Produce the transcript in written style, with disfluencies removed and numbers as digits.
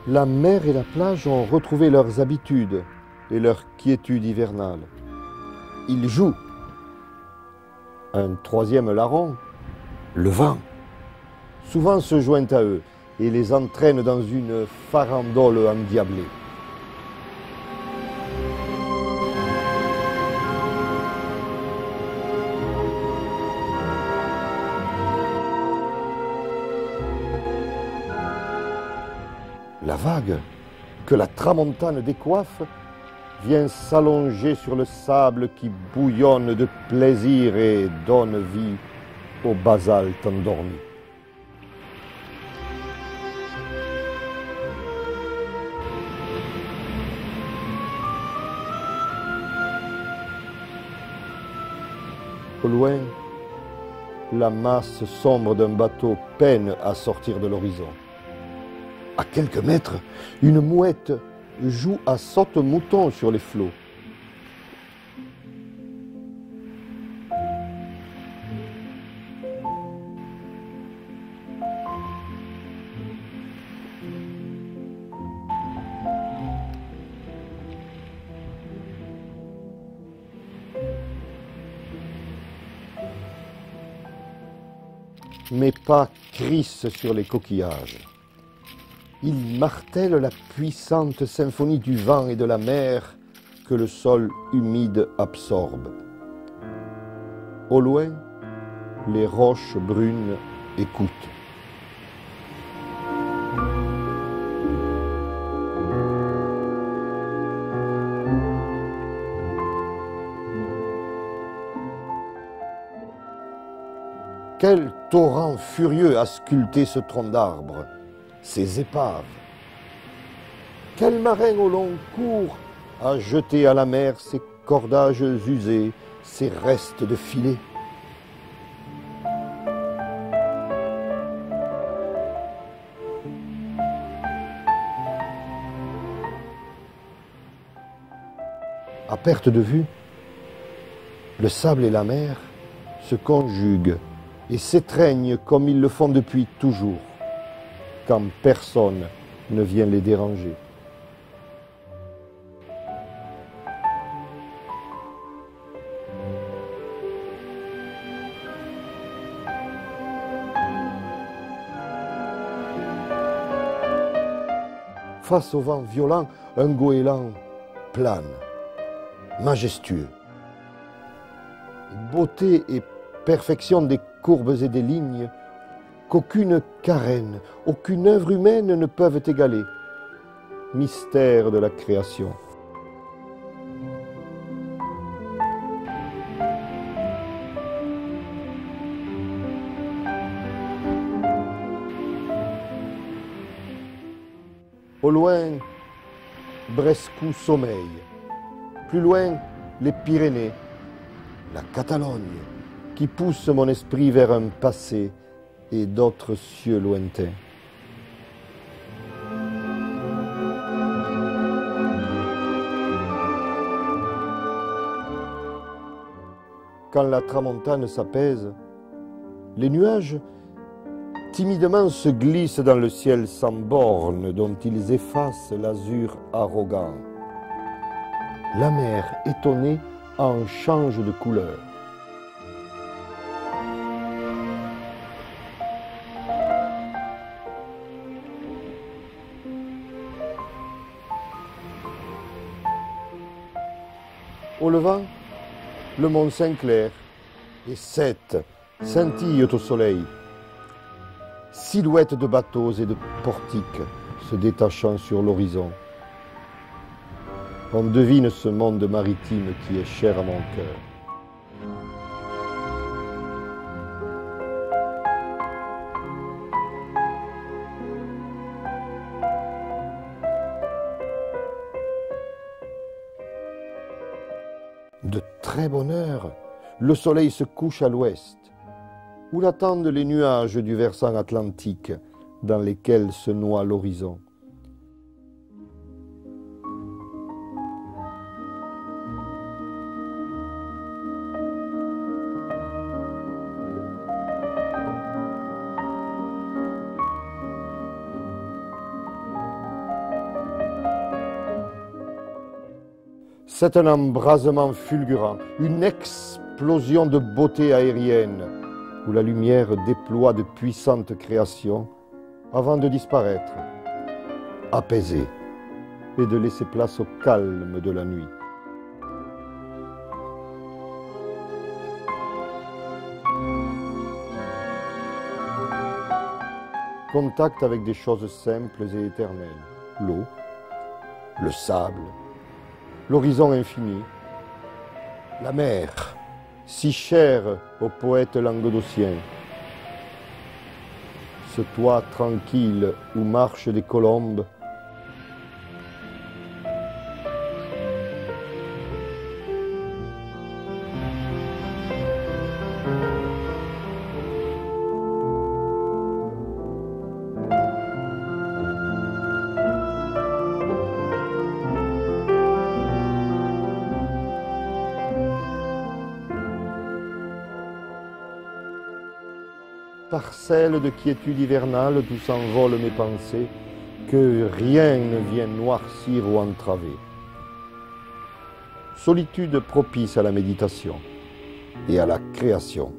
La mer et la plage ont retrouvé leurs habitudes et leur quiétude hivernale. Ils jouent. Un troisième larron, le vent, souvent se joint à eux et les entraîne dans une farandole endiablée. La vague, que la tramontane décoiffe, vient s'allonger sur le sable qui bouillonne de plaisir et donne vie au basalte endormi. Au loin, la masse sombre d'un bateau peine à sortir de l'horizon. À quelques mètres, une mouette joue à saute-mouton sur les flots. Mes pas crissent sur les coquillages. Ils martèlent la puissante symphonie du vent et de la mer que le sol humide absorbe. Au loin, les roches brunes écoutent. Quel torrent furieux a sculpté ce tronc d'arbre, ces épaves. Quel marin au long cours a jeté à la mer ses cordages usés, ses restes de filets. À perte de vue, le sable et la mer se conjuguent et s'étreignent comme ils le font depuis toujours, quand personne ne vient les déranger. Face au vent violent, un goéland plane, majestueux. Beauté et perfection des courbes et des lignes qu'aucune carène, aucune œuvre humaine ne peuvent égaler. Mystère de la création. Au loin, Brescou sommeille. Plus loin, les Pyrénées, la Catalogne, qui pousse mon esprit vers un passé et d'autres cieux lointains. Quand la tramontane s'apaise, les nuages timidement se glissent dans le ciel sans bornes dont ils effacent l'azur arrogant. La mer, étonnée, en change de couleur. Au levant, le mont Saint-Clair et Sète scintillent au soleil. Silhouettes de bateaux et de portiques se détachant sur l'horizon. On devine ce monde maritime qui est cher à mon cœur. De très bonne heure, le soleil se couche à l'ouest, où l'attendent les nuages du versant atlantique dans lesquels se noie l'horizon. C'est un embrasement fulgurant, une explosion de beauté aérienne, où la lumière déploie de puissantes créations avant de disparaître, apaisée, et de laisser place au calme de la nuit. Contact avec des choses simples et éternelles, l'eau, le sable, l'horizon infini, la mer, si chère au poète languedocien, ce toit tranquille où marchent des colombes, parcelle de quiétude hivernale d'où s'envolent mes pensées, que rien ne vienne noircir ou entraver. Solitude propice à la méditation et à la création.